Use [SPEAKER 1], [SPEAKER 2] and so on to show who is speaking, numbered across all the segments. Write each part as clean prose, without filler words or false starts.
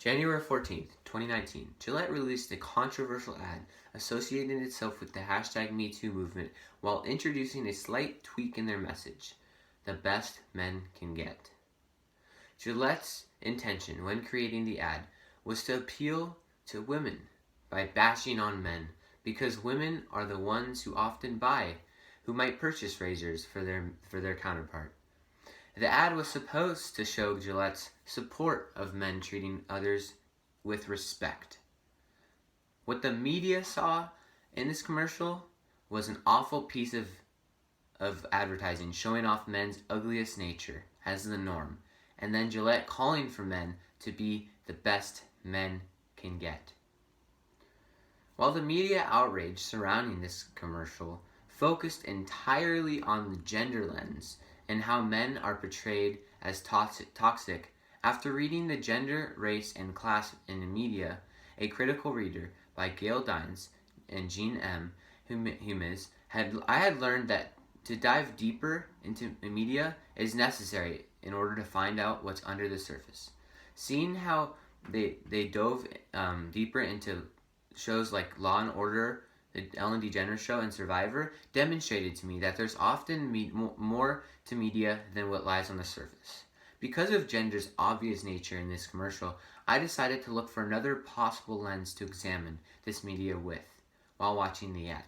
[SPEAKER 1] January 14th, 2019, Gillette released a controversial ad associating itself with the hashtag #MeToo movement while introducing a slight tweak in their message: the best men can get. Gillette's intention when creating the ad was to appeal to women by bashing on men, because women are the ones who often who might purchase razors for their counterpart. The ad was supposed to show Gillette's support of men treating others with respect. What the media saw in this commercial was an awful piece of advertising showing off men's ugliest nature as the norm, and then Gillette calling for men to be the best men can get. While the media outrage surrounding this commercial focused entirely on the gender lens and how men are portrayed as toxic, after reading The Gender, Race, and Class in the Media, a critical reader by Gail Dines and Jean M. Humes, I had learned that to dive deeper into media is necessary in order to find out what's under the surface. Seeing how they dove deeper into shows like Law and Order, the Ellen DeGeneres Show, and Survivor demonstrated to me that there's often more to media than what lies on the surface. Because of gender's obvious nature in this commercial, I decided to look for another possible lens to examine this media with while watching the ad.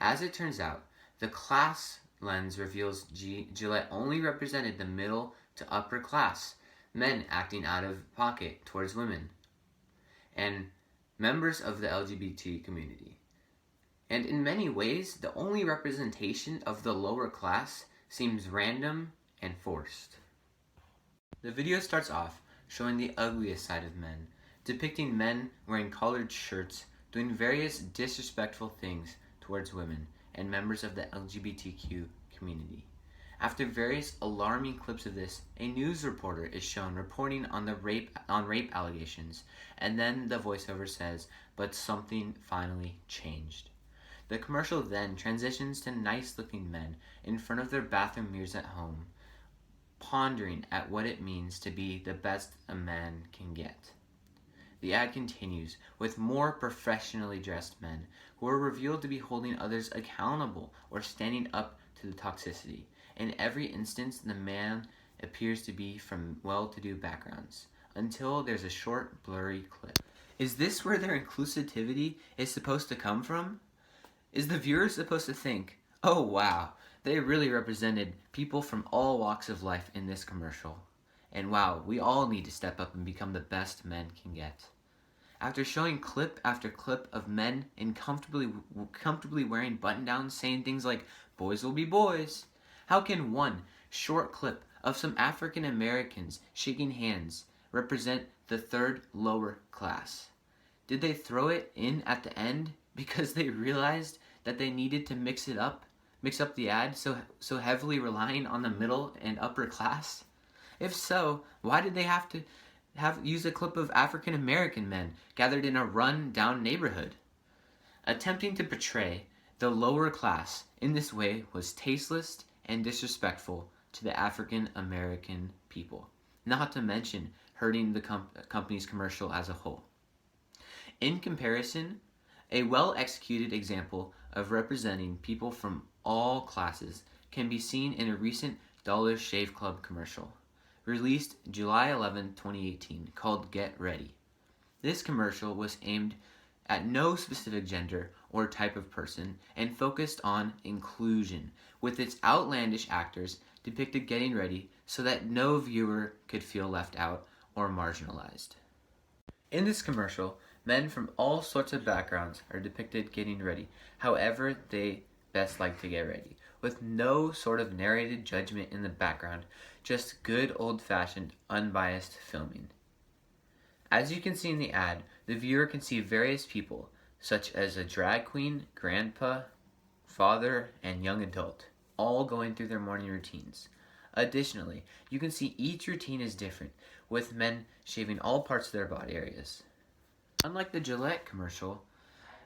[SPEAKER 1] As it turns out, the class lens reveals Gillette only represented the middle to upper class, men acting out of pocket towards women, and members of the LGBT community. And in many ways, the only representation of the lower class seems random and forced. The video starts off showing the ugliest side of men, depicting men wearing collared shirts, doing various disrespectful things towards women and members of the LGBTQ community. After various alarming clips of this, a news reporter is shown reporting on rape allegations, and then the voiceover says, "But something finally changed." The commercial then transitions to nice-looking men in front of their bathroom mirrors at home, pondering at what it means to be the best a man can get. The ad continues with more professionally dressed men who are revealed to be holding others accountable or standing up to the toxicity. In every instance, the man appears to be from well-to-do backgrounds, until there's a short, blurry clip. Is this where their inclusivity is supposed to come from? Is the viewer supposed to think, "Oh wow, they really represented people from all walks of life in this commercial. And wow, we all need to step up and become the best men can get." After showing clip after clip of men in comfortably wearing button-downs saying things like, "Boys will be boys," how can one short clip of some African Americans shaking hands represent the third lower class? Did they throw it in at the end because they realized that they needed to mix up the ad so heavily relying on the middle and upper class? If so, why did they have to use a clip of African American men gathered in a run-down neighborhood? Attempting to portray the lower class in this way was tasteless and disrespectful to the African American people, not to mention hurting the company's commercial as a whole. In comparison, a well-executed example of representing people from all classes can be seen in a recent Dollar Shave Club commercial, released July 11, 2018, called Get Ready. This commercial was aimed at no specific gender or type of person and focused on inclusion, with its outlandish actors depicted getting ready so that no viewer could feel left out or marginalized. In this commercial, men from all sorts of backgrounds are depicted getting ready, however they best like to get ready, with no sort of narrated judgment in the background, just good old-fashioned, unbiased filming. As you can see in the ad, the viewer can see various people, such as a drag queen, grandpa, father, and young adult, all going through their morning routines. Additionally, you can see each routine is different, with men shaving all parts of their body areas. Unlike the Gillette commercial,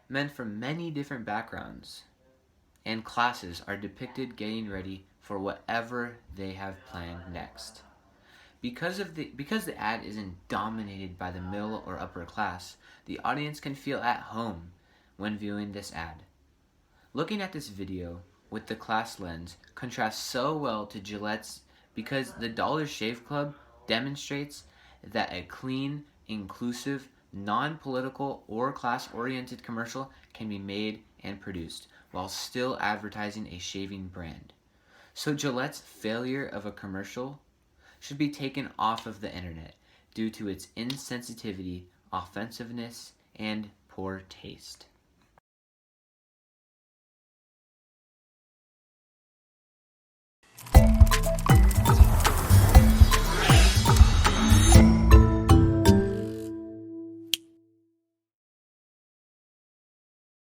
[SPEAKER 1] men from many different backgrounds and classes are depicted getting ready for whatever they have planned next. Because the ad isn't dominated by the middle or upper class, the audience can feel at home when viewing this ad. Looking at this video with the class lens contrasts so well to Gillette's because the Dollar Shave Club demonstrates that a clean, inclusive, non-political or class-oriented commercial can be made and produced while still advertising a shaving brand. So Gillette's failure of a commercial should be taken off of the internet due to its insensitivity, offensiveness, and poor taste.